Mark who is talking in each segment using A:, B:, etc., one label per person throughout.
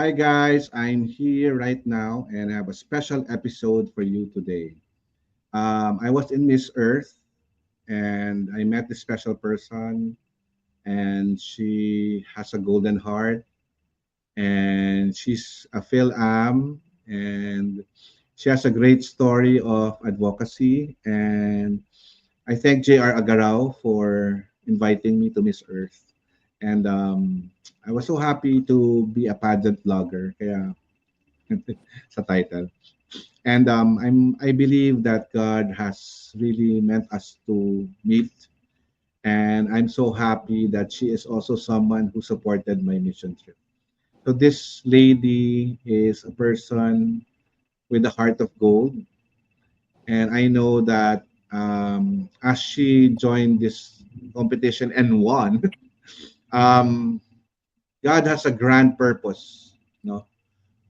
A: Hi guys, I'm here right now and I have a special episode for you today. I was in Miss Earth and I met this special person and she has a golden heart and she's a Phil-Am and she has a great story of advocacy and I thank JR Agarao for inviting me to Miss Earth. And I was so happy to be a pageant vlogger kaya sa title. And I believe that God has really meant us to meet. And I'm so happy that she is also someone who supported my mission trip. So this lady is a person with a heart of gold. And I know that as she joined this competition and won, um, God has a grand purpose, no,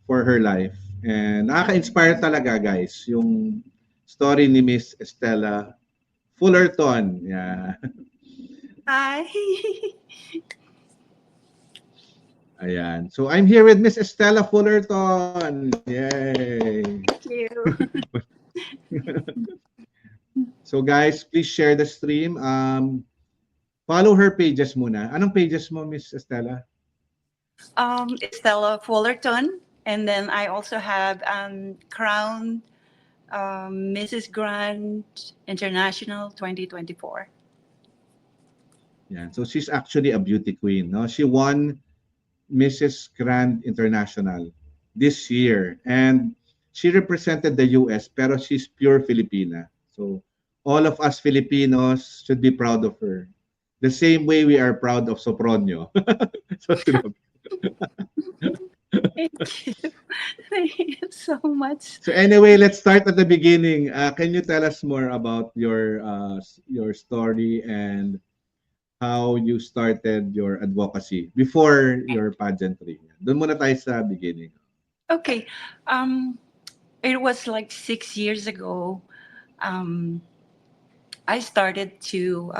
A: for her life. And nakaka-inspire talaga, guys, yung story ni Miss Estella Fullerton. Yeah.
B: Hi.
A: Ayan. So I'm here with Miss Estella Fullerton. Yay.
B: Thank you.
A: So guys, please share the stream. Follow her pages muna. Anong pages mo, Miss Estella?
B: Stella Fullerton. And then I also have Crown Mrs. Grant International 2024.
A: Yeah. So she's actually a beauty queen, no? She won Mrs. Grand International this year and she represented the US pero she's pure Filipina. So all of us Filipinos should be proud of her. The same way we are proud of Sopronio. So,
B: Thank you. Thank you so much.
A: so anyway, let's start at the beginning. Can you tell us more about your story and how you started your advocacy before your pageantry? Doon muna tayo sa beginning.
B: Okay. Um, it was like 6 years ago. Um, I started to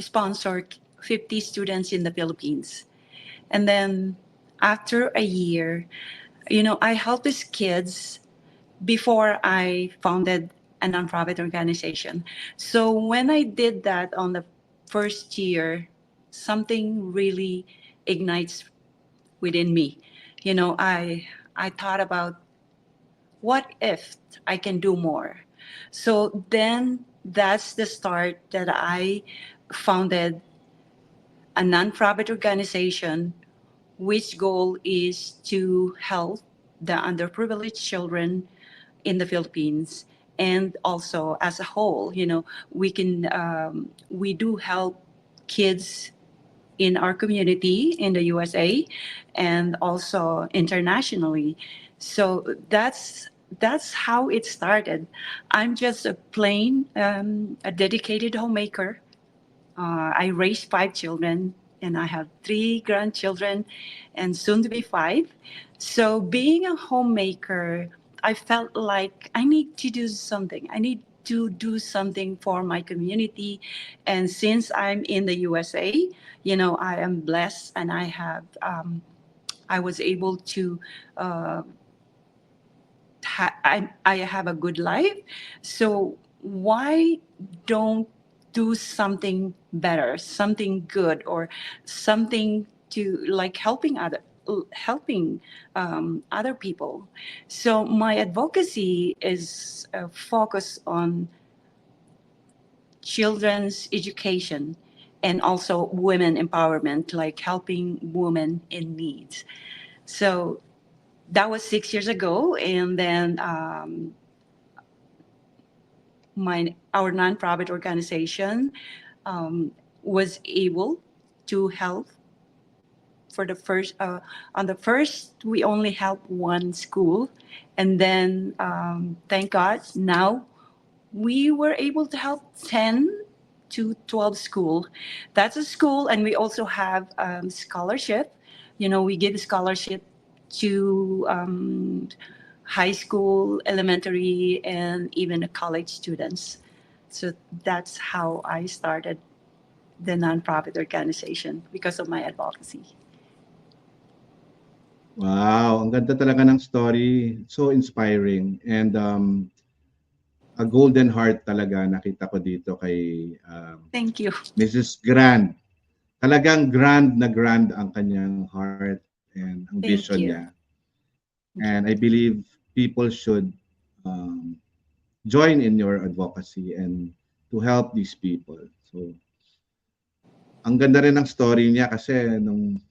B: sponsor 50 students in the Philippines. And then after a year, I helped these kids before I founded a nonprofit organization. So when I did that on the first year, something really ignites within me. I thought about what if I can do more. So then that's the start that I founded a nonprofit organization which goal is to help the underprivileged children in the Philippines and also as a whole. We do help kids in our community in the USA and also internationally. So that's how it started. I'm just a dedicated homemaker. I raised five children and I have three grandchildren and soon to be five. So, being a homemaker, I felt like I need to do something. I need to do something for my community. And since I'm in the USA, I am blessed and I was able to, uh, I have a good life. So why don't do something better, something good, or something to like helping other people. So my advocacy is focused on children's education and also women empowerment, like helping women in needs. So that was 6 years ago, and then our nonprofit organization um, was able to help for the first on the first we only helped one school, and then thank god now we were able to help 10 to 12 school. That's a school, and we also have scholarship. We give scholarship to high school, elementary, and even college students. So that's how I started the nonprofit organization because of my advocacy.
A: Wow, ang ganda talaga ng story. So inspiring. And a golden heart talaga nakita ko dito kay
B: Thank you.
A: Mrs. Grand. Talagang grand ang kanyang heart and ang vision
B: Thank
A: niya.
B: you.
A: And I believe people should um, join in your advocacy and to help these people. So, ang ganda rin ng story niya kasi nung,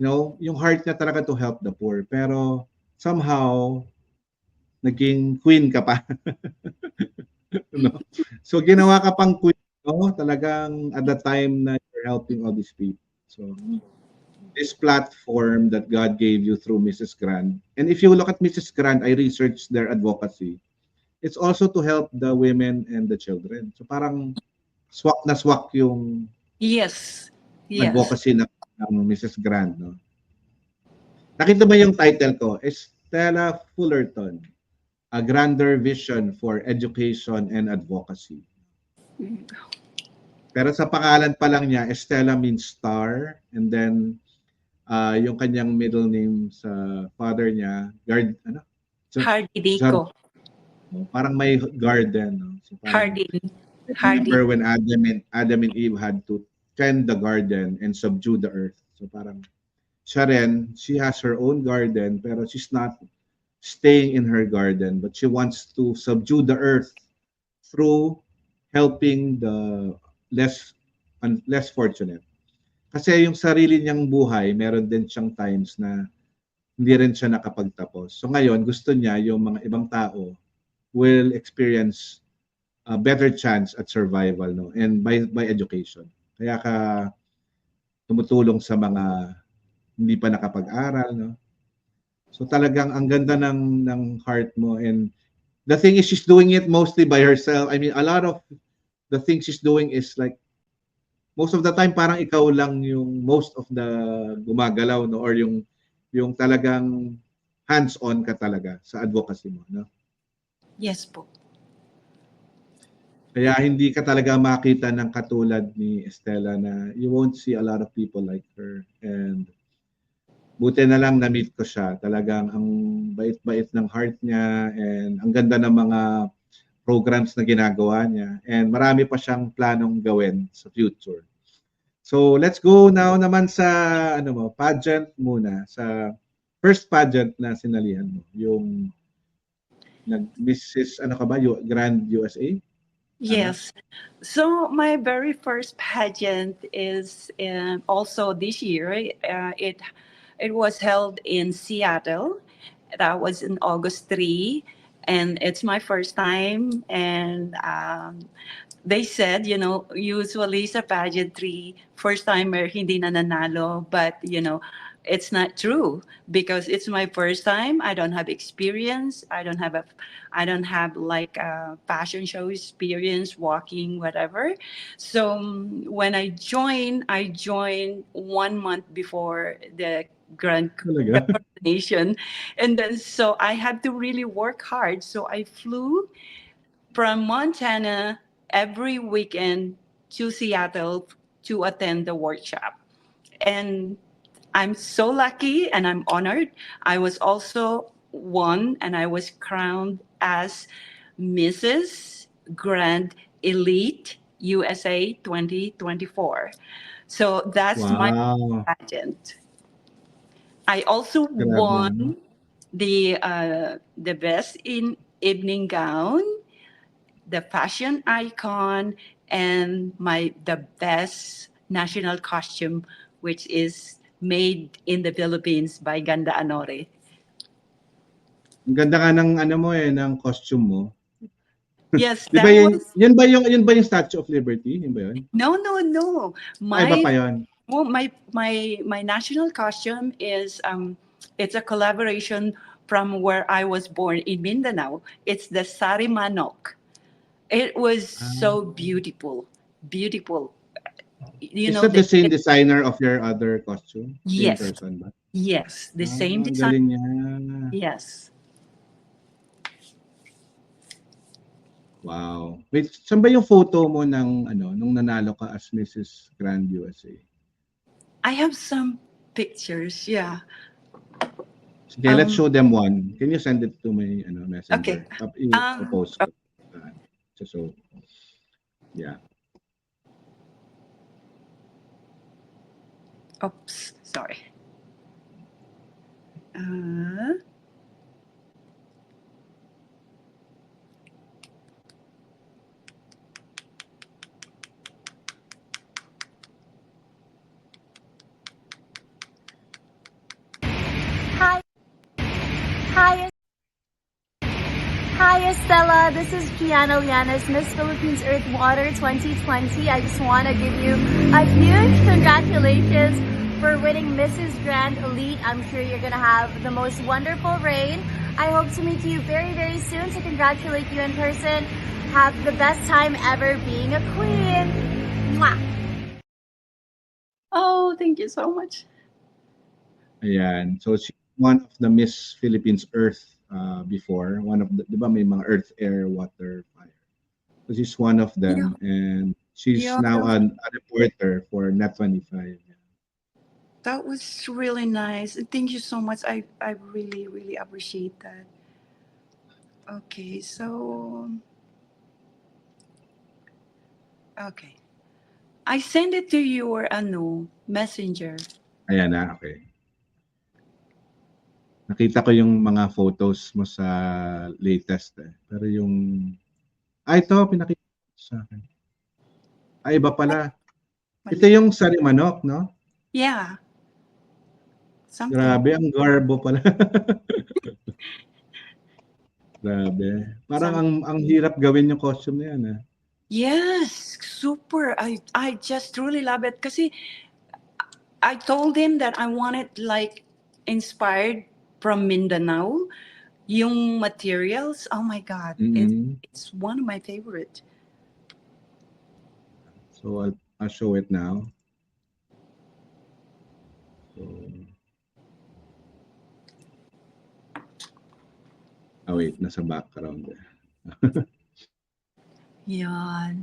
A: yung heart niya talaga to help the poor. Pero somehow, naging queen ka pa. No? So, ginawa ka pang queen, no? Talagang at the time na you're helping all these people. So, this platform that God gave you through Mrs. Grant. And if you look at Mrs. Grant, I researched their advocacy. It's also to help the women and the children. So parang swak na swak yung
B: Yes. Yes.
A: advocacy ng Mrs. Grant. No? Nakita ba yung title ko? Estella Fullerton, A Grander Vision for Education and Advocacy. Pero sa pangalan pa lang niya, Estella means star. And then, yung kanyang middle name sa father niya,
B: Hardy
A: Jar-
B: Dico.
A: parang may garden. No? So parang,
B: Hardin. Hardy.
A: remember when Adam and Eve had to tend the garden and subdue the earth. So parang siya rin, she has her own garden pero she's not staying in her garden but she wants to subdue the earth through helping the less fortunate. Kasi yung sarili niyang buhay, meron din siyang times na hindi rin siya nakapagtapos. So ngayon, gusto niya yung mga ibang tao will experience a better chance at survival, no, and by education. Kaya ka tumutulong sa mga hindi pa nakapag-aral, no. So talagang ang ganda ng heart mo, and the thing is she's doing it mostly by herself. I mean, a lot of the things she's doing is like most of the time parang ikaw lang yung most of the gumagalaw, no, or yung talagang hands-on ka talaga sa advocacy mo, no.
B: Yes po.
A: Kaya hindi ka talaga makita ng katulad ni Estela na you won't see a lot of people like her. And buti na lang na-meet ko siya. Talagang ang bait-bait ng heart niya and ang ganda ng mga programs na ginagawa niya. And marami pa siyang planong gawin sa future. So let's go now naman sa pageant muna. Sa first pageant na sinalihan mo. Yung Mrs. Grand USA?
B: Yes. So my very first pageant is also this year. It was held in Seattle. That was in August 3, and it's my first time. And they said, usually sa pageantry, first timer hindi nananalo, but it's not true because it's my first time. I don't have experience. I don't have like a fashion show experience, walking, whatever. So when I joined 1 month before the grand
A: Talaga?
B: coronation, and then so I had to really work hard. So I flew from Montana every weekend to Seattle to attend the workshop. And I'm so lucky and I'm honored. I was also won and I was crowned as Mrs. Grand Elite USA 2024. So that's my
A: Wow.
B: pageant. I also
A: Grabe, no?
B: won the best in evening gown, the fashion icon, and the best national costume, which is made in the Philippines by Ganda Anore.
A: Ang ganda nga ng ng costume mo.
B: Yes,
A: 'Di ba
B: that was
A: yun ba yung Statue of Liberty? Yun ba yun?
B: no.
A: Iba pa yun?
B: My national costume is it's a collaboration from where I was born in Mindanao. It's the Sari Manok. It was
A: Ah.
B: so beautiful, beautiful. You
A: Is
B: know
A: that the
B: the
A: same designer of your other costume? Same
B: Yes,
A: person ba?
B: yes, the same
A: Ang
B: design.
A: galing niya.
B: Yes.
A: Wow. Wait, saan ba yung photo mo nung nanalo ka as Mrs. Grand USA?
B: I have some pictures. Yeah.
A: Okay, let's
B: Um,
A: show them one. Can you send it to my
B: okay.
A: messenger?
B: Um,
A: I-post ko. Uh, so, yeah.
B: oops, sorry. Uh,
C: Hi, hi, hi, Estella. This is Gianna Llanes, Miss Philippines Earth Water 2020. I just want to give you a huge congratulations for winning Mrs. Grand Elite. I'm sure you're going to have the most wonderful reign. I hope to meet you very, very soon to congratulate you in person. Have the best time ever being a queen. Mwah.
B: oh, thank you so much.
A: Ayan. So, she's one of the Miss Philippines Earth before. One of the, di ba may mga Earth, Air, Water, Fire. So, she's one of
B: Yeah,
A: them. And she's
B: yeah,
A: now a reporter for Net 25.
B: that was really nice. And thank you so much. I really, really appreciate that. Okay, so okay. I send it to your messenger.
A: Ayan na, okay. Nakita ko yung mga photos mo sa latest eh. Pero yung, ito, pinakita ko sa akin. Iba pala. Ito
B: Mali.
A: yung Sarimanok, no?
B: Yeah, something.
A: Grabe, ang garbo pala. Grabe. Parang
B: Some.
A: ang hirap gawin yung costume na yan, ah.
B: Yes, super. I just really love it. Kasi I told him that I wanted like inspired from Mindanao. Yung materials, oh my God,
A: Mm-mm.
B: it's one of my favorite.
A: So I'll show it now. So, wait, nasa background eh.
B: Yan.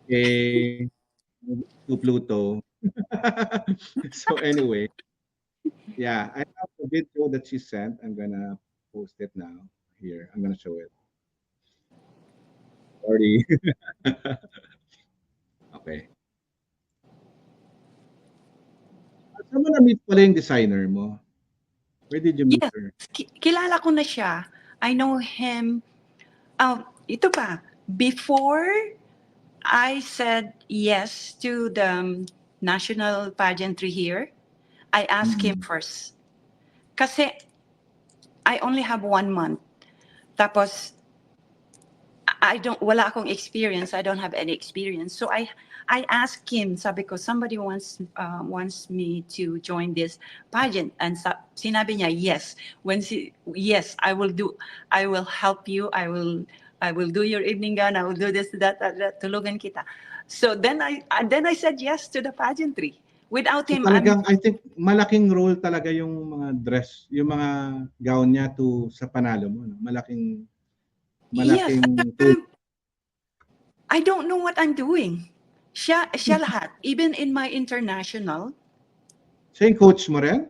A: Okay. To Pluto. So anyway, yeah, I have a video that she sent. I'm gonna post it now. Here, I'm gonna show it. Sorry. Okay. Saan mo na-meet pala yung designer mo? Where did you meet
B: Yes,
A: her?
B: kilala ko na siya. I know him. Ito pa, before I said yes to the national pageantry here, I asked him
A: Mm.
B: first. Kasi I only have 1 month. Tapos, wala akong experience. I don't have any experience. So I asked him, sabi ko, somebody wants me to join this pageant. And sinabi niya, yes. Yes, I will help you. I will do your evening gown. I will do this, that, tulugan kita. So then I said yes to the pageantry. Without
A: So
B: him,
A: talagang I think malaking role talaga yung mga dress, yung mga gown niya sa panalo mo, no? Malaking
B: yes,
A: tulong.
B: I don't know what I'm doing. Siya lahat. Even in my international,
A: Siya yung coach mo rin?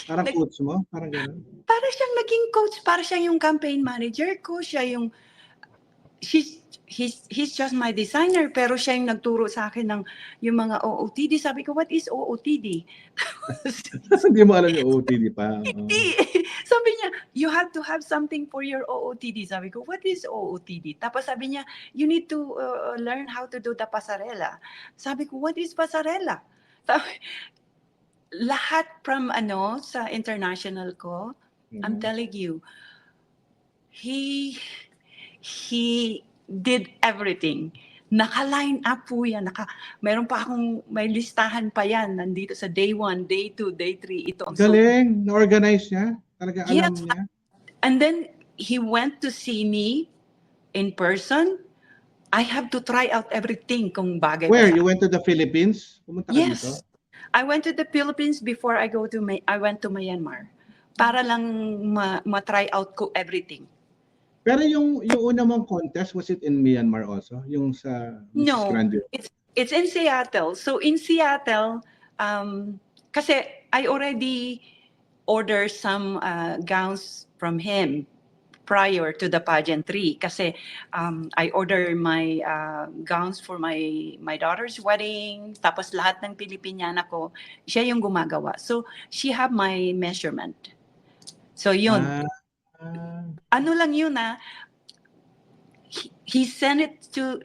A: Parang
B: Like-
A: coach mo? Parang gano'n?
B: para siyang naging coach, para siyang yung campaign manager ko, he's just my designer, pero siya yung nagturo sa akin ng yung mga OOTD. Sabi ko, what is OOTD?
A: Hindi mo alam yung OOTD pa.
B: Sabi niya, you have to have something for your OOTD. Sabi ko, what is OOTD? Tapos sabi niya, you need to learn how to do the pasarela. Sabi ko, what is pasarela? Lahat from sa international ko, I'm telling you, he did everything. Naka-line up po yan. Meron pa akong, may listahan pa yan. Nandito sa day 1, day 2, day 3. Ito ang
A: Galing! Na-organize niya? Talaga alam
B: Yes.
A: niya?
B: And then, he went to see me in person. I have to try out everything kung bagay
A: Where?
B: ba sa
A: You went to the Philippines? Pumunta ka dito?
B: Yes. I went to the Philippines before I went to Myanmar. Para lang ma-try out ko everything.
A: Pero yung una mong contest, was it in Myanmar also? Yung sa Mrs.
B: No,
A: Grandeur?
B: it's in Seattle. So in Seattle, kasi I already ordered some gowns from him prior to the pageantry. Kasi I ordered my gowns for my daughter's wedding. Tapos lahat ng Pilipiniana ko, siya yung gumagawa. So she have my measurement. So yun. Ano lang yun he sent it to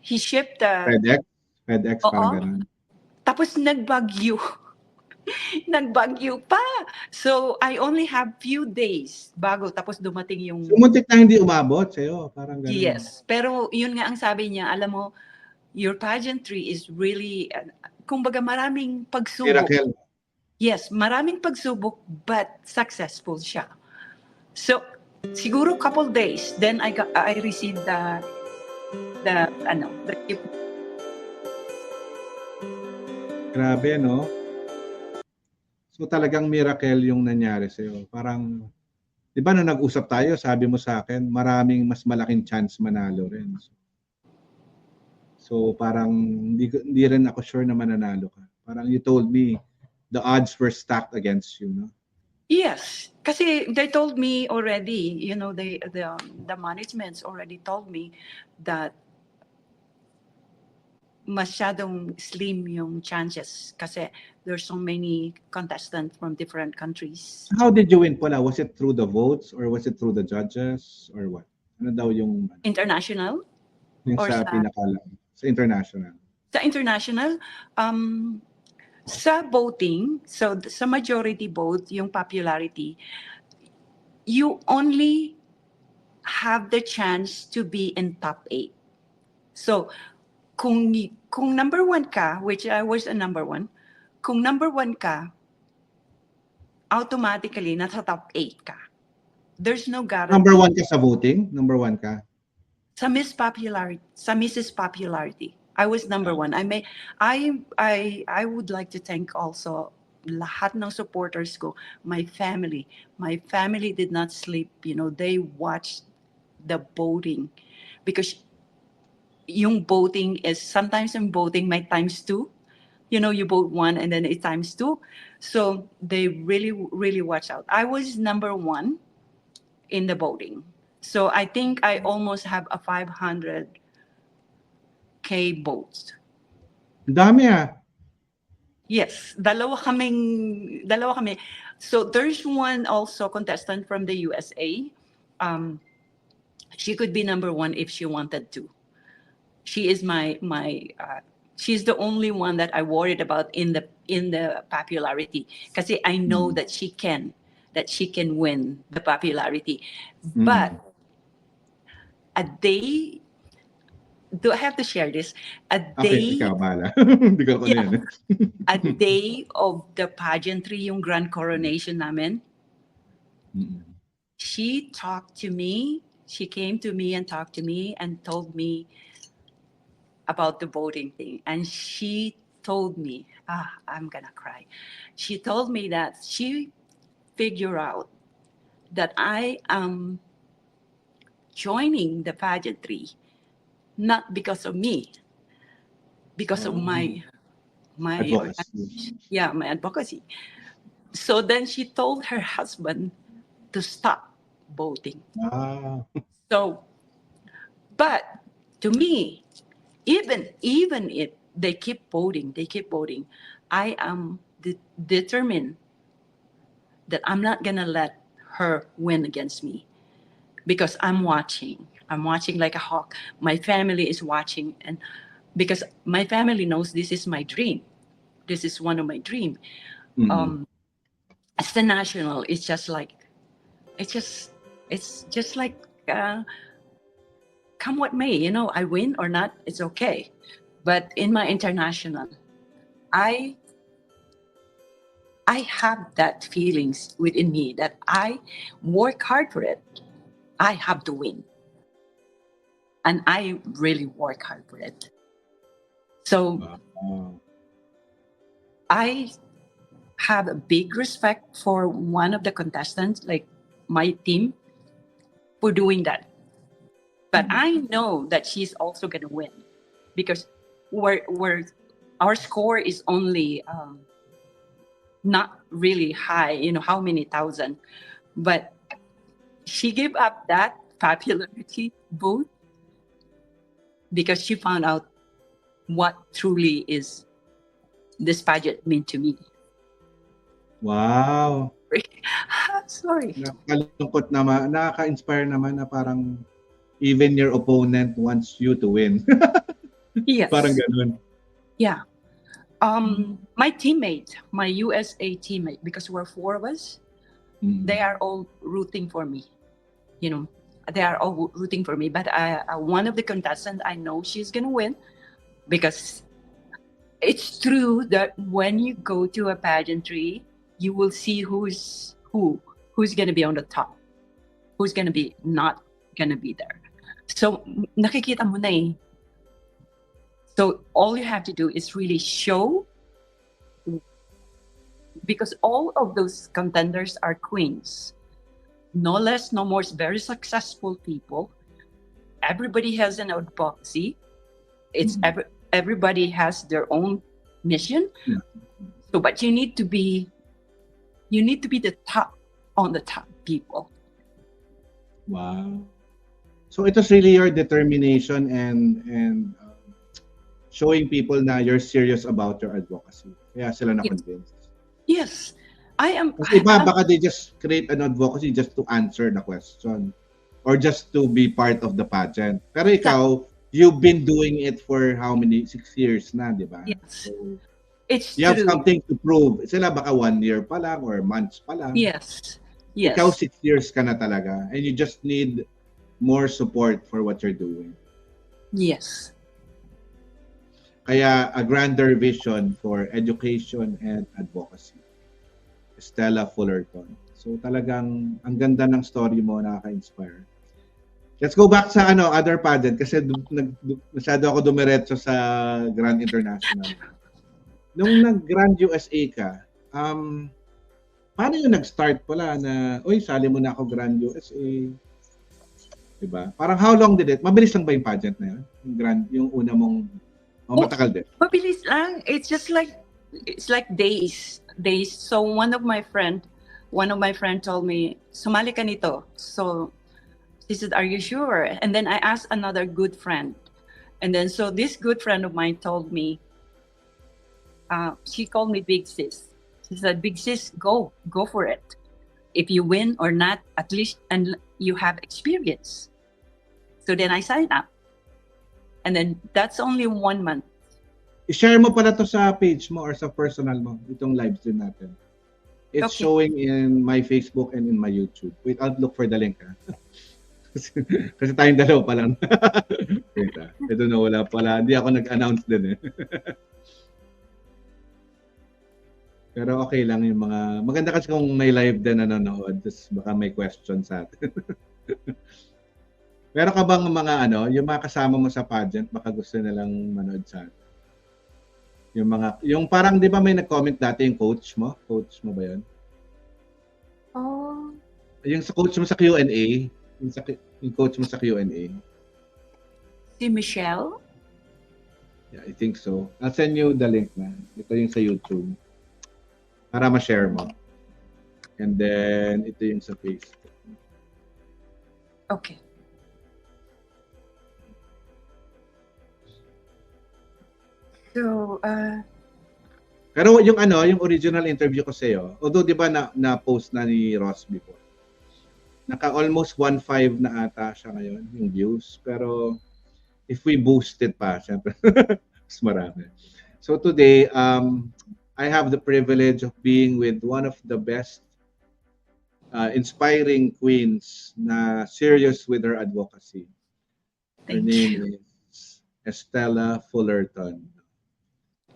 B: he shipped
A: FedEx,
B: Oo.
A: parang ganun.
B: Tapos nagbagyo. Nagbagyo pa. So I only have few days bago tapos dumating yung
A: So, muntik na hindi umabot sa'yo, parang ganun.
B: Yes. Pero yun nga ang sabi niya, alam mo, your pageantry is really kumbaga maraming pagsubok.
A: Miracle.
B: Yes, maraming pagsubok but successful siya. So siguro couple days then I received the gift.
A: Grabe, no? So talagang miracle yung nangyari sa'yo. Parang, di ba nung nag-usap tayo, sabi mo sa akin, maraming mas malaking chance manalo rin. So parang hindi rin ako sure na mananalo ka. Parang you told me the odds were stacked against you, no?
B: Yes, kasi they told me already, the managements already told me that masyadong slim yung chances kasi there's so many contestants from different countries.
A: How did you win pala? Was it through the votes or was it through the judges or what? Ano daw yung
B: International?
A: Yung
B: Or
A: sa pinakalang? Sa international?
B: Sa international, sa voting, so sa majority vote, yung popularity, you only have the chance to be in top 8. So, kung number 1 ka, which I was a number 1, kung number 1 ka, automatically nasa top 8 ka. There's no guarantee.
A: Number 1 ka sa voting? Number 1 ka?
B: Sa Mrs. Popularity, I was number 1. I would like to thank also lahat ng supporters ko, my family. My family did not sleep. They watched the voting because yung voting is sometimes in voting my times two. You know, you vote one and then it times two. So they really, really watch out. I was number one in the voting. So I think I almost have a 500K votes.
A: Ang dami ah.
B: Yes, dalawa kami. So there's one also contestant from the USA. She could be number one if she wanted to. She is she's the only one that I worried about in the popularity. Kasi I know that she can win the popularity. But a day, do I have to share this? A
A: Okay,
B: day,
A: ikaw, bahala. Hindi ko ano yan.
B: a day of the pageantry, yung grand coronation namin, she talked to me. She came to me and talked to me and told me about the voting thing. And she told me, I'm gonna cry. She told me that she figured out that I am joining the pageantry not because of me, because of my
A: Advocacy.
B: my advocacy. So then she told her husband to stop voting.
A: Ah.
B: So, but to me, even if they keep voting, I am determined that I'm not gonna let her win against me, because I'm watching like a hawk. My family is watching, and because my family knows this is my dream. This is one of my dreams. As the national, it's just like come what may, you know, I win or not, it's okay. But in my international, I have that feelings within me that I work hard for it. I have to win. And I really work hard for it. So I have a big respect for one of the contestants, like my team, for doing that. But I know that she's also going to win, because our score is only not really high, you know, how many thousand, but she gave up that popularity vote because she found out what truly is this pageant mean to me.
A: Wow.
B: Sorry.
A: Nakakalungkot naman, nakaka-inspire naman na parang even your opponent wants you to win.
B: Yes.
A: Parang ganun.
B: Yeah. My teammate, my USA teammate, because we're four of us, they are all rooting for me. You know, they are all rooting for me. But one of the contestants, I know she's gonna win, because it's true that when you go to a pageantry, you will see who's gonna be on the top, who's gonna be not gonna be there. So nakikita mo na eh. So all you have to do is really show, because all of those contenders are queens. No less, no more, very successful people. Everybody has an advocacy. It's everybody has their own mission.
A: Yeah.
B: So, but you need to be the top on the top people.
A: Wow. So it was really your determination and showing people na you're serious about your advocacy. Kaya sila na-convince.
B: Yes. I am.
A: Kasi iba, baka they just create an advocacy just to answer the question or just to be part of the pageant. Pero ikaw, you've been doing it for how many? 6 years na, di ba?
B: Yes.
A: So,
B: it's
A: you have
B: true.
A: something to prove. Sila baka 1 year pa lang or months pa lang.
B: Yes. Yes.
A: Ikaw 6 years ka na talaga and you just need more support for what you're doing.
B: Yes.
A: Kaya a grander vision for education and advocacy. Stella Fullerton. So talagang ang ganda ng story mo, nakaka-inspire. Let's go back sa other pageant kasi masyado ako dumiretso sa Grand International. Nung nag-Grand USA ka, paano yung nag-start pala na, sali mo na ako Grand USA? Diba? Parang how long did it? Mabilis lang ba yung pageant na yun? Yung una mong, matagal din?
B: Mabilis lang. It's like days. So one of my friend told me, sumali ka nito. So he said, are you sure? And then I asked another good friend. And then so this good friend of mine told me, she called me Big Sis. She said, Big Sis, go for it. If you win or not, at least and you have experience. So then I signed up. And then that's only 1 month.
A: I-share mo pala to sa page mo or sa personal mo, itong live stream natin. It's
B: Okay.
A: showing in my Facebook and in my YouTube. Wait, I'll look for the link. Kasi tayong dalawa pa lang. Wait, I don't know, wala pala. Hindi ako nag-announce din eh. Pero okay lang yung mga... Maganda kasi kung may live din na nanonood, tapos baka may questions sa atin. Pero ka bang mga yung mga kasama mo sa pageant, baka gusto nilang manood sa atin? Yung parang di ba may nag-comment dati yung coach mo? Coach mo ba yun?
B: Oh.
A: Yung sa coach mo sa Q&A, yung coach mo sa Q&A.
B: Si Michelle?
A: Yeah, I think so. I'll send you the link na. Ito yung sa YouTube. Para ma-share mo. And then, ito yung sa Facebook.
B: Okay. So,
A: Pero yung yung original interview ko sa'yo, although di ba na-post na ni Ross before, naka-almost 1.5 na ata siya ngayon, yung views. Pero, if we boost it pa, syempre, mas marami. So today, I have the privilege of being with one of the best inspiring queens na serious with her advocacy. Her
B: Thank
A: name is Estella Fullerton.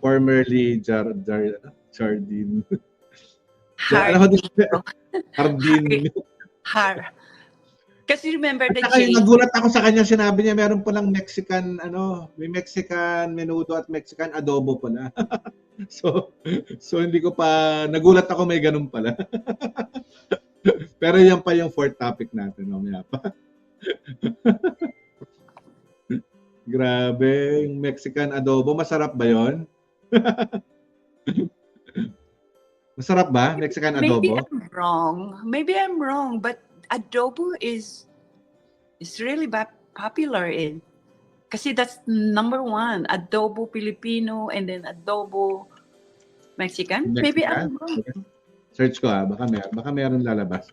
A: Formerly Jardine. Jardine.
B: Kasi remember the
A: Saka
B: J.
A: nagulat ako sa kanya, sinabi niya meron palang Mexican, may Mexican menudo at Mexican adobo pala. so hindi ko pa, nagulat ako may ganun pala. Pero yan pa yung fourth topic natin, mamaya pa. Grabe, yung Mexican adobo, masarap ba yon? Masarap ba, Mexican adobo?
B: Maybe I'm wrong, but adobo is really popular in. Kasi that's number 1, adobo Filipino and then adobo Mexican. Maybe I'm wrong.
A: Search ko baka meron lalabas.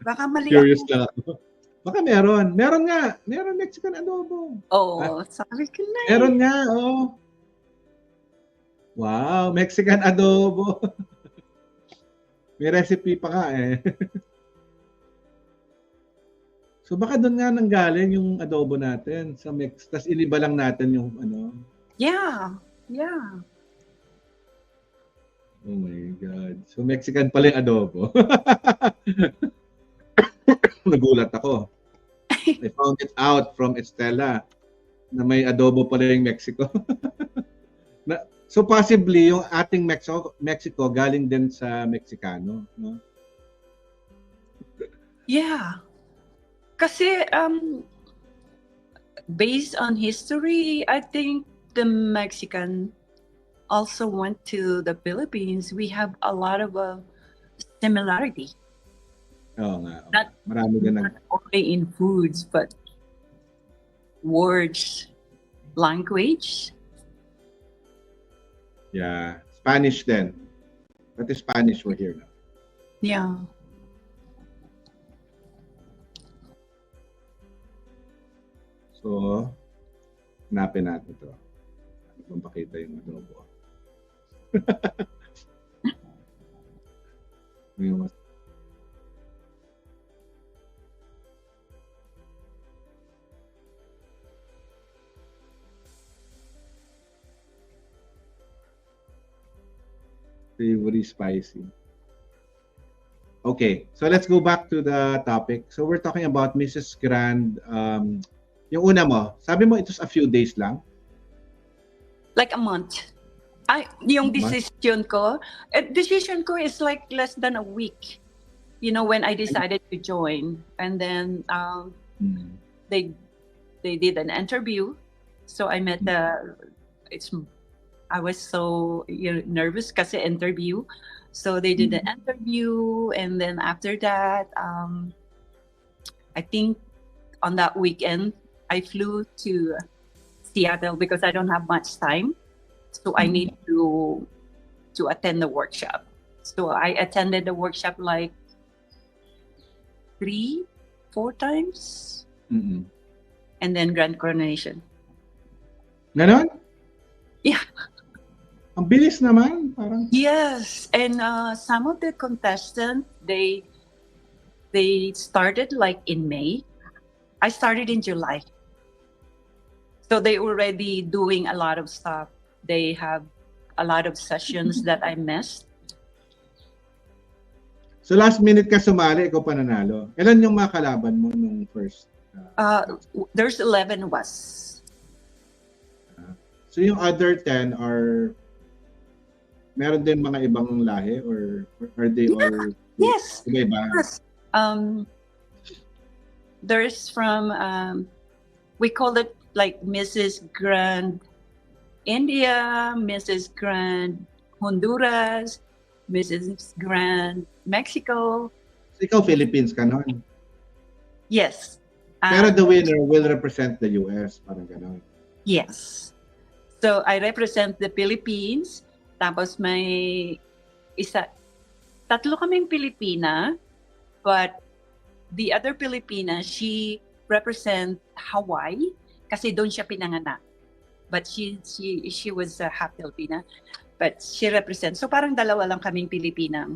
B: Baka mali
A: Curious
B: ako.
A: lang ako. Baka meron. Meron nga. Meron Mexican adobo.
B: Sabi ko na.
A: Meron nga, Wow, Mexican adobo. May recipe pa nga eh. So baka doon nga nanggaling yung adobo natin sa tas iniba lang natin yung
B: Yeah.
A: Oh my God. So Mexican pala yung adobo. Nagulat ako. I found it out from Estella na may adobo pala yung Mexico. So possibly yung ating Mexico galing din sa Mexicano, no?
B: Yeah. Kasi based on history, I think the Mexican also went to the Philippines. We have a lot of similarity.
A: Oo nga.
B: Not-
A: Marami din
B: Not only in foods, but words, language.
A: Yeah. Spanish din. Pati Spanish we're here now.
B: Yeah.
A: So, hanapin natin ito. Kung pakita yung adobo. Yung savory, spicy. Okay, so let's go back to the topic. So we're talking about Mrs. Grand. Yung una mo, sabi mo it was a few days lang?
B: Like a month. Yung
A: Month?
B: decision ko is like less than a week. when I decided to join, and then they did an interview. So I met I was so nervous kasi interview. So they did an interview, and then after that, I think on that weekend I flew to Seattle because I don't have much time, so I need to attend the workshop. So I attended the workshop like 3-4 times, and then grand coronation.
A: Ganon?
B: Yeah.
A: Ang bilis naman. Parang...
B: Yes, and some of the contestants, they started like in May. I started in July. So they already doing a lot of stuff. They have a lot of sessions that I missed.
A: So last minute ka sumali, ikaw pananalo. Ilan yung mga kalaban mo nung first?
B: There's 11 of us.
A: So yung other 10 are... Meron din mga ibang lahi or are they all...
B: Yes.
A: Iba-iba?
B: Yes. There's from, we call it like Mrs. Grand India, Mrs. Grand Honduras, Mrs. Grand Mexico.
A: So ikaw Philippines ka nun?
B: Yes.
A: Pero the winner will represent the US, parang gano'n.
B: Yes. So I represent the Philippines. Tapos may tatlo kaming Pilipina, but the other Filipina, she represent Hawaii kasi doon siya pinanganak. But she was half Filipina, but she represents. So parang dalawa lang kaming Pilipina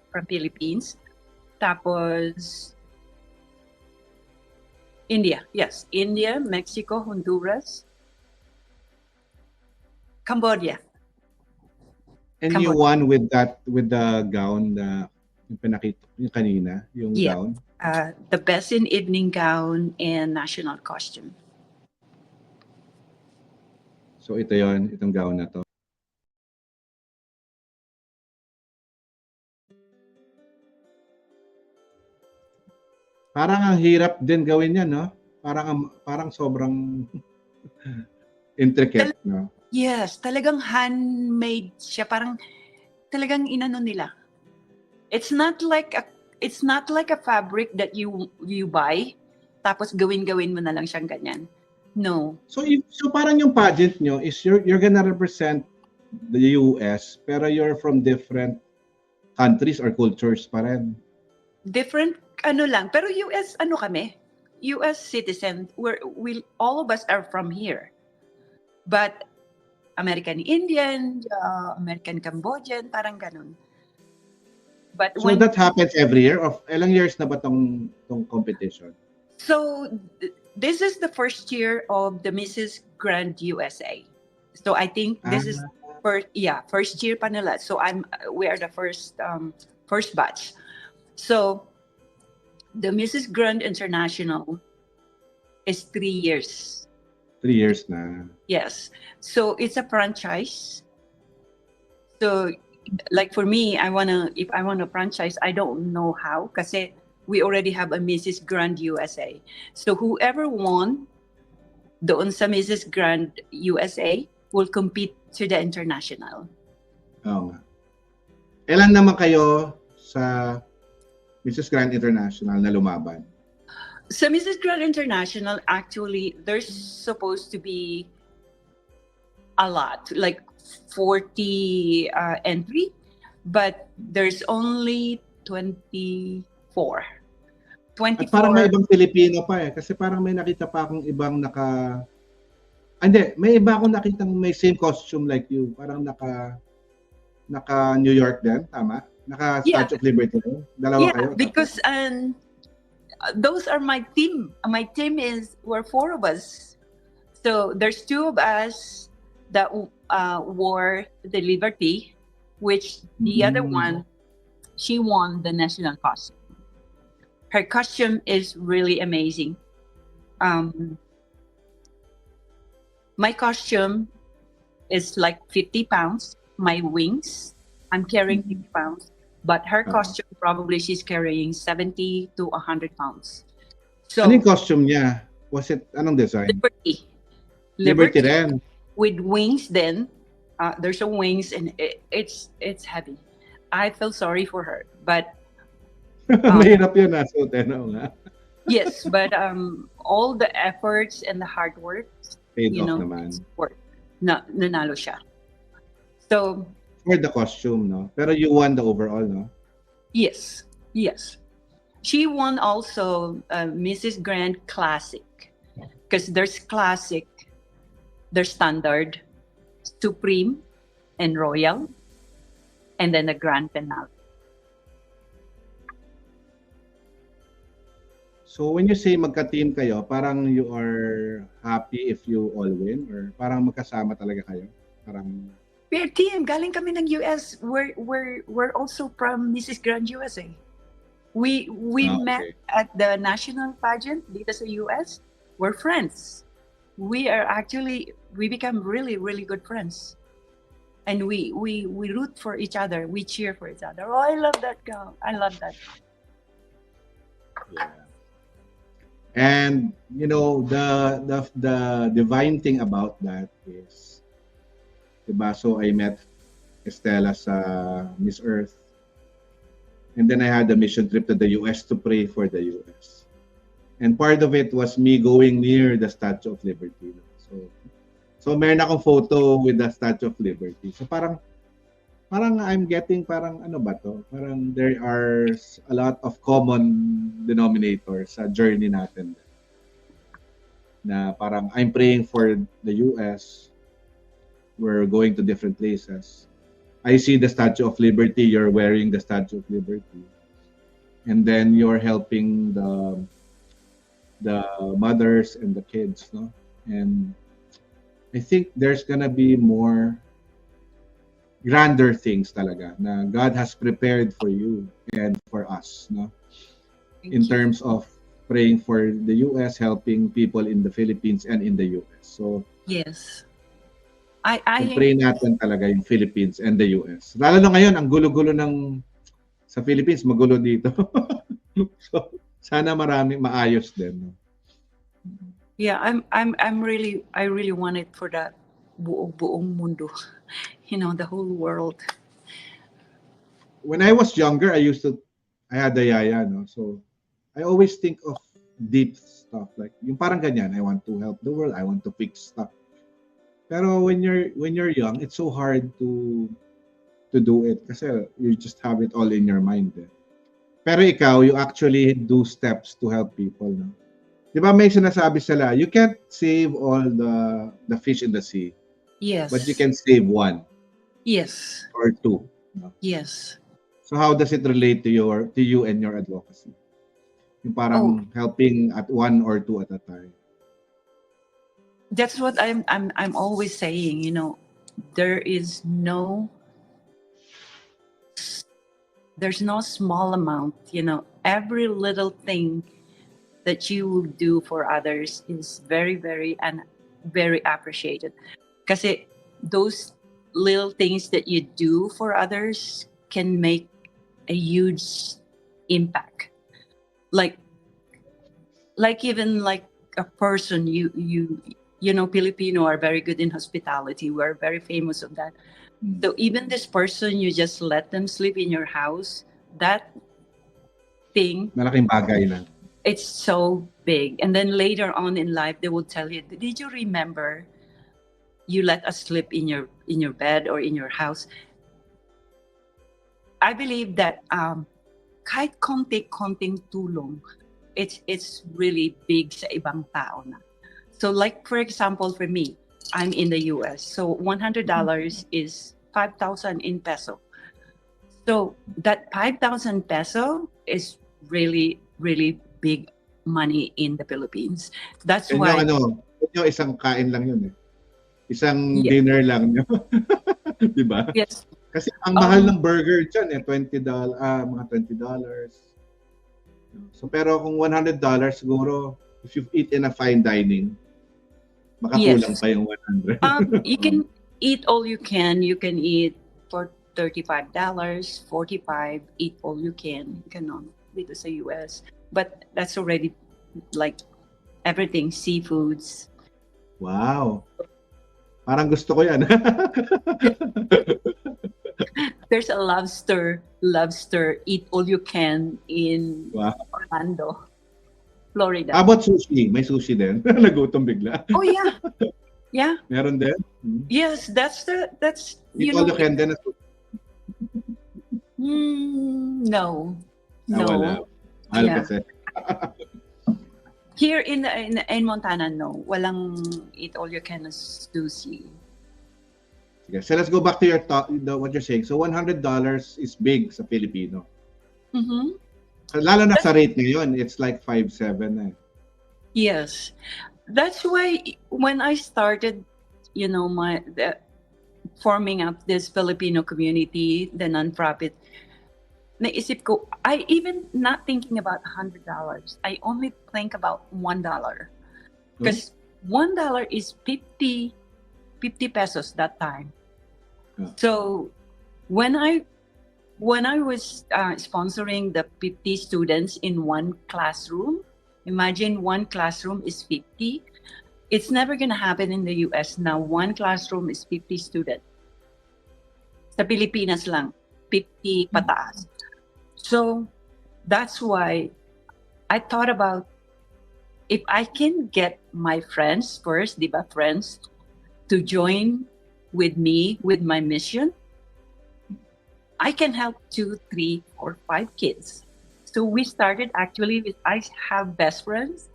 B: from Philippines. Tapos India, yes, India, Mexico, Honduras, Cambodia.
A: And you won with the gown na yung pinakita yung kanina, yung gown.
B: The best in evening gown and national costume.
A: So ito yon, itong gown na to. Parang ang hirap din gawin yan, no? Parang sobrang intricate, no?
B: Yes, talagang handmade siya. Parang talagang inano nila. It's not like a fabric that you buy tapos gawin mo na lang siyang ganyan. No.
A: So parang yung pageant nyo is you're gonna represent the US pero you're from different countries or cultures pa rin.
B: Different lang. Pero US kami? US citizen. All of us are from here. But American Indian, American Cambodian, parang ganun. But
A: so that happens every year? Of ilang years na ba tong competition?
B: So this is the first year of the Mrs. Grand USA. So I think this is first year pa nila. So we are the first batch. So the Mrs. Grand International is 3 years.
A: 3 years na.
B: Yes. So it's a franchise. So like for me, if I want to franchise, I don't know how kasi we already have a Mrs. Grand USA. So whoever won doon sa Mrs. Grand USA will compete to the international.
A: Oo nga. Ilan naman kayo sa Mrs. Grand International na lumaban?
B: So Mrs. Grand International, actually, there's supposed to be a lot, like 40 entry, but there's only 24.
A: At parang may ibang Pilipino pa kasi parang may nakita pa akong ibang may iba akong nakitang may same costume like you, parang naka New York din, tama? Naka Statue of Liberty din. Dalawa kayo.
B: Because those are my team. My team we're 4 of us. So there's 2 of us that wore the Liberty, which the other one, she won the national costume. Her costume is really amazing. My costume is like 50 pounds. My wings, I'm carrying 50 pounds. But her
A: Ah.
B: costume, probably she's carrying 70 to 100 pounds. So,
A: Ano yung costume niya? Was it, anong design?
B: Liberty.
A: Liberty rin.
B: With wings then. There's a wings and it's heavy. I feel sorry for her. But
A: Mahirap yun, so ano nga.
B: yes, but all the efforts and the hard work,
A: Paid
B: you
A: off
B: know,
A: naman.
B: it's worth. Nanalo siya. So,
A: For the costume, no? Pero you won the overall, no?
B: yes. She won also Mrs. Grand Classic. Because there's Classic, there's Standard, Supreme, and Royal, and then the Grand Penal.
A: So when you say magka-team kayo, parang you are happy if you all win? Or parang magkasama talaga kayo? Parang...
B: We're team. Galing kami ng US. We're also from Mrs. Grand USA. We met
A: okay.
B: at the national pageant dito sa US. We're friends. We become really, really good friends. And we root for each other. We cheer for each other. Oh, I love that girl. I love that.
A: Yeah. And you know the divine thing about that is, diba? So I met Estela sa Miss Earth, and then I had a mission trip to the US to pray for the US. And part of it was me going near the Statue of Liberty. So meron akong photo with the Statue of Liberty. So parang I'm getting parang ano ba to? Parang there are a lot of common denominators sa journey natin. Na parang I'm praying for the US. We're going to different places. I see the Statue of Liberty, you're wearing the Statue of Liberty. And then you're helping the mothers and the kids, no? And I think there's gonna be more grander things talaga na God has prepared for you and for us, no? In terms of praying for the US, helping people in the Philippines and in the US. So
B: Yes.
A: pray natin talaga yung Philippines and the US. Lalo na ngayon, ang gulo-gulo ng sa Philippines, magulo dito. So, sana maraming maayos din. No?
B: Yeah, I really want it for the buong mundo. You know, the whole world.
A: When I was younger, I had the yaya, no? So, I always think of deep stuff. Like, yung parang ganyan, I want to help the world, I want to fix stuff. Pero when you're young, it's so hard to do it kasi you just have it all in your mind. Eh. Pero ikaw, you actually do steps to help people. No? Di ba may sinasabi sila, you can't save all the fish in the sea.
B: Yes.
A: But you can save one.
B: Yes.
A: Or two. No?
B: Yes.
A: So how does it relate to you and your advocacy? Yung parang helping at one or two at a time.
B: That's what I'm always saying, you know, there's no small amount, you know, every little thing that you do for others is very, very appreciated. Kasi those little things that you do for others can make a huge impact. Like even like a person, you know, Filipino are very good in hospitality. We're very famous of that. So even this person, you just let them sleep in your house, that thing,
A: malaking bagay na.
B: it's so big. And then later on in life, they will tell you, did you remember you let us sleep in your bed or in your house? I believe that kahit konting tulong, it's really big sa ibang tao na. So like, for example, for me, I'm in the US. So $100 is 5,000 in peso. So that 5,000 peso is really, really big money in the Philippines. That's
A: Yun
B: why...
A: yung isang kain lang yun eh. Isang dinner lang yun. Diba?
B: Yes.
A: Kasi ang mahal ng burger dyan eh, $20, mga $20. So pero kung $100 siguro, if you eat in a fine dining, makakulang pa yung 100.
B: You can eat all you can. You can eat for $35, 45, eat all you can, ganon, dito sa US. But that's already like everything, seafoods.
A: Wow. Parang gusto ko yan.
B: There's a lobster, eat all you can in
A: Wow.
B: Orlando, Florida.
A: How about sushi? May sushi din. Nagutom bigla.
B: Oh yeah, yeah,
A: Meron din?
B: yes. That's
A: Eat all you can din.
B: no,
A: Wala.
B: no.
A: Mahal
B: Yeah.
A: kasi.
B: Here in Montana, no, walang eat all you can sushi.
A: Sige. So let's go back to what you're saying. So $100 is big sa Filipino.
B: Mm-hmm.
A: Lalo na sa rate ngayon, it's like 5.7 na.
B: Yes, that's why when I started, forming up this Filipino community, the nonprofit, naisip ko, I even not thinking about $100. I only think about $1 because $1 is 50 pesos that time.
A: Yeah.
B: So when I was sponsoring the 50 students in one classroom, imagine one classroom is 50. It's never gonna happen in the US now. One classroom is 50 students. Sa Pilipinas lang, 50 pataas. So that's why I thought about if I can get my friends first, diba friends, to join with me with my mission, I can help 2, 3, or 5 kids. So we started actually with, I have best friends.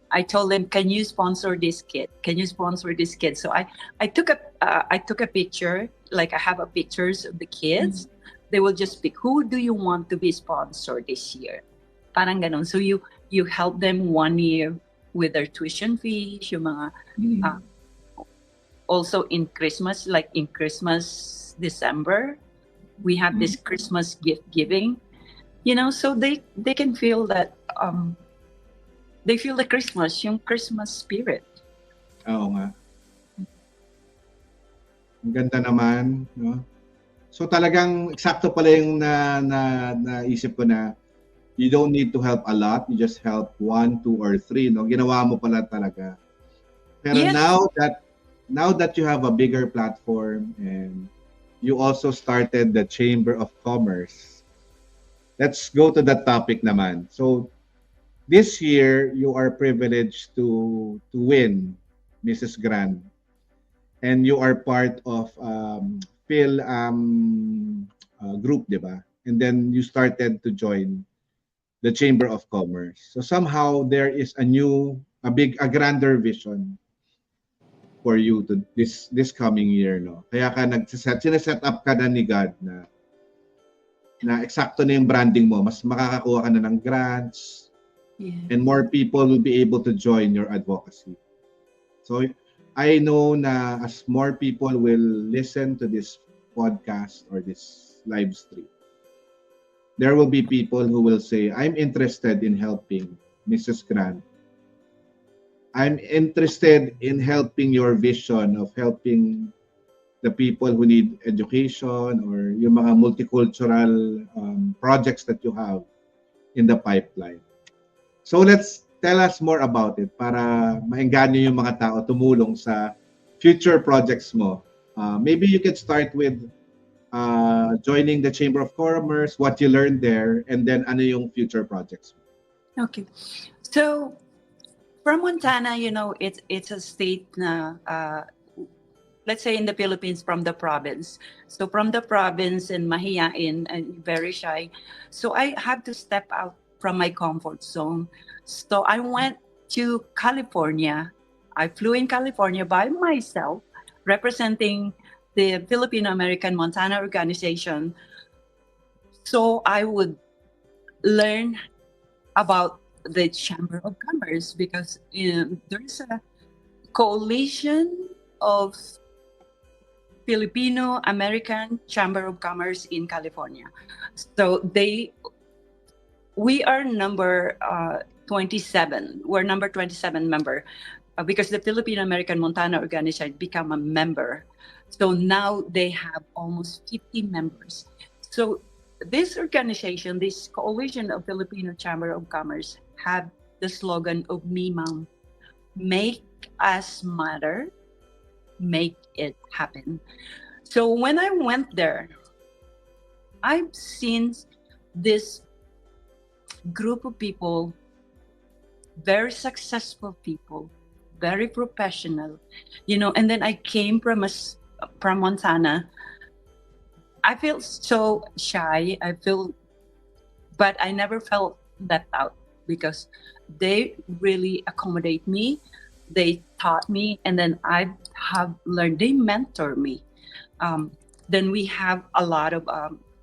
B: I told them, can you sponsor this kid? Can you sponsor this kid? So I took a picture, like I have pictures of the kids. They will just pick, who do you want to be sponsored this year? Parang ganon. So you help them 1 year with their tuition fees, yung mga, also in Christmas, like in Christmas, December, we have this Christmas gift giving, so they can feel that, they feel the Christmas, yung Christmas spirit.
A: Oo nga. Ang ganda naman, no? So talagang eksakto pala yung naisip ko na you don't need to help a lot, you just help 1, 2, or 3, no? Ginawa mo pala talaga. Pero
B: Yes.
A: now that you have a bigger platform and you also started the Chamber of Commerce, let's go to that topic naman. So this year, you are privileged to win Mrs. Grand, and you are part of Phil group, di ba? And then you started to join the Chamber of Commerce. So somehow there is a grander vision for you to this coming year, no? Kaya ka sineset up ka na ni God na eksakto na yung branding mo, mas makakakuha ka na ng grants, and more people will be able to join your advocacy. So I know na as more people will listen to this podcast or this live stream, there will be people who will say, I'm interested in helping Mrs. Grant. I'm interested in helping your vision of helping the people who need education or yung mga multicultural projects that you have in the pipeline. So tell us more about it para maengganyo yung mga tao tumulong sa future projects mo. Maybe you could start with joining the Chamber of Commerce, what you learned there, and then ano yung future projects mo.
B: Okay. So from Montana, it's a state na, let's say in the Philippines, from the province. So from the province and mahiyain and very shy. So I have to step out from my comfort zone. So I went to California. I flew in California by myself, representing the Filipino American Montana organization. So I would learn about the Chamber of Commerce because there's a coalition of Filipino American Chamber of Commerce in California. So we are number 27. We're number 27 member because the Filipino American Montana organization become a member. So now they have almost 50 members. So this organization, this coalition of Filipino Chamber of Commerce, have the slogan of MIMAM, make us matter, make it happen. So when I went there, I've seen this group of people, very successful people, very professional, and then I came from Montana. I feel so shy. But I never felt left out because they really accommodate me. They taught me, and then I have learned. They mentor me. Um, then we have a lot of.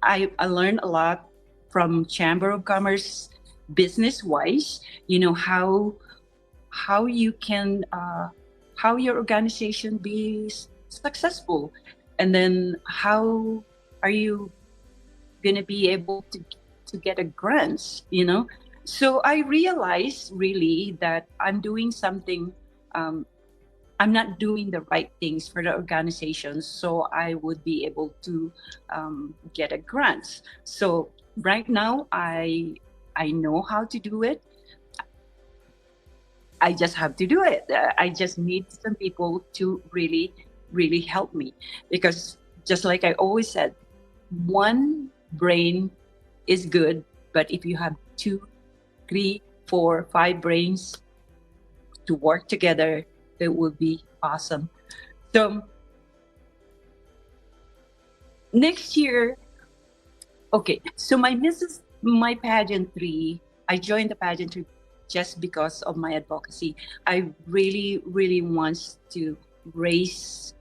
B: I learned a lot from Chamber of Commerce, business wise. How you can how your organization be successful, and then how are you going to be able to get a grants. So I realized really that I'm doing something. um, I'm not doing the right things for the organization, so I would be able to get a grants. So right now I know how to do it. I just have to do it. I just need some people to really, really help me, because just like I always said, one brain is good, but if you have two, three, four, five brains to work together, it would be awesome. So next year, okay. So my pageantry, I joined the pageantry just because of my advocacy. I really, really want to raise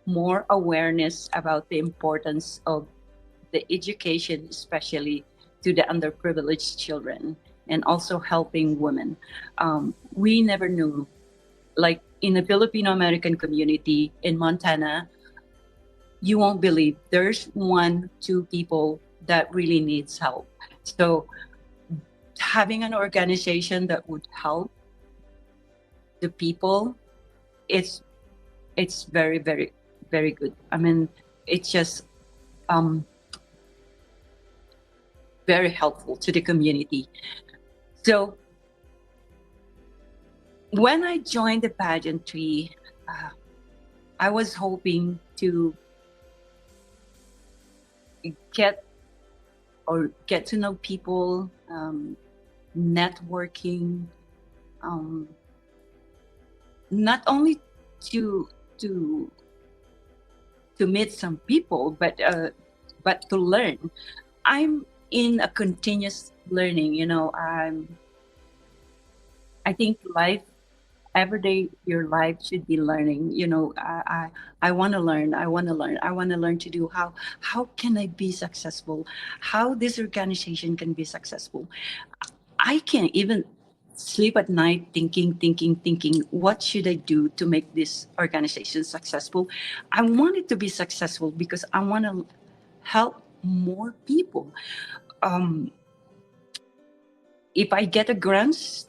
B: more awareness about the importance of the education, especially to the underprivileged children, and also helping women. We never knew, like in the Filipino American community in Montana, you won't believe there's one, two people that really needs help. So having an organization that would help the people, it's it's very, very, very good. I mean, it's just um, very helpful to the community. So when I joined the pageantry, uh, I was hoping to get get to know people, networking, um, not only to to to meet some people, but to learn. I'm in a continuous learning. I think life, every day your life should be learning. I want to learn. I want to learn. I want to learn to do how can I be successful? How this organization can be successful? I can't even sleep at night thinking, what should I do to make this organization successful? I want it to be successful because I want to help more people. Um, if I get a grants,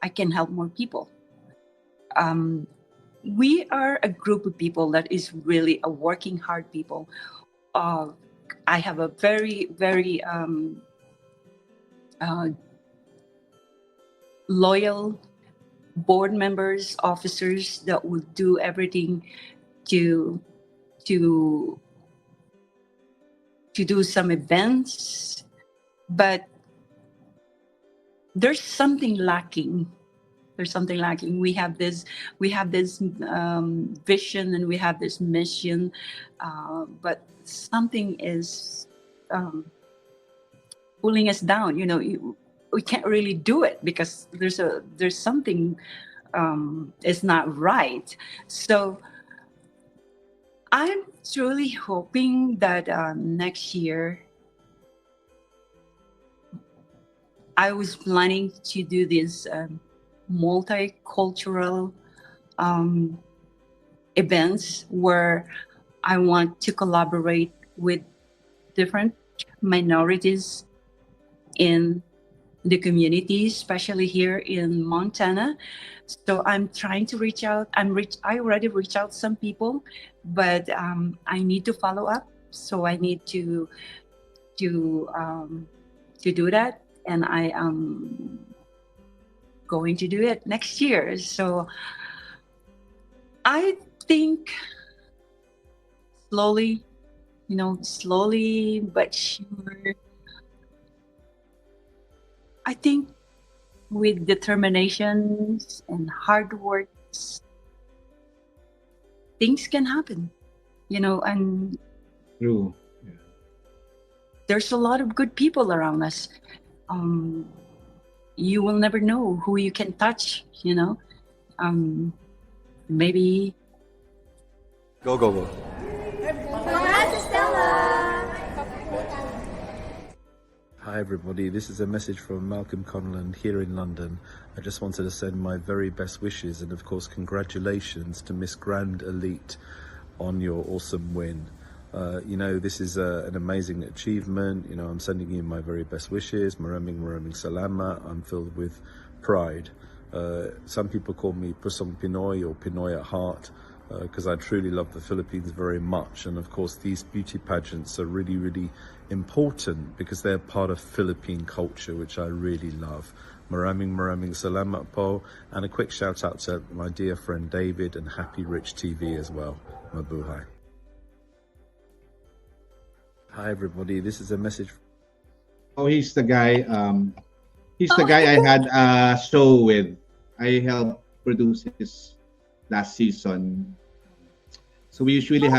B: I can help more people. Um, we are a group of people that is really a working hard people. Uh, I have a very, very uh, loyal board members, officers that will do everything to to to do some events, but there's something lacking. There's something lacking. We have this vision, and we have this mission, but something is pulling us down. We can't really do it because there's something is not right. So I'm truly hoping that next year, I was planning to do this multicultural um, events where I want to collaborate with different minorities in the community, especially here in Montana. So I'm trying to reach out. I already reached out some people, but I need to follow up. So I need to um, to do that, and I am going to do it next year. So I think slowly, slowly but sure. I think with determinations and hard works, things can happen. And
A: True. Yeah.
B: there's a lot of good people around us. Um, you will never know who you can touch. Maybe
D: Go, go, go. Hi everybody, this is a message from Malcolm Conlon here in London. I just wanted to send my very best wishes and of course congratulations to Miss Grand Elite on your awesome win. This is an amazing achievement. I'm sending you my very best wishes. Maraming salamat. I'm filled with pride. Some people call me Pusong Pinoy or Pinoy at heart because I truly love the Philippines very much. And of course, these beauty pageants are really, really important because they're part of Philippine culture, which I really love. Maraming salamat po. And a quick shout out to my dear friend David and Happy Rich TV as well. Mabuhay. Hi everybody, this is a message.
A: Oh, he's the guy. He's the guy I had a show with. I helped produce his last season. So we usually have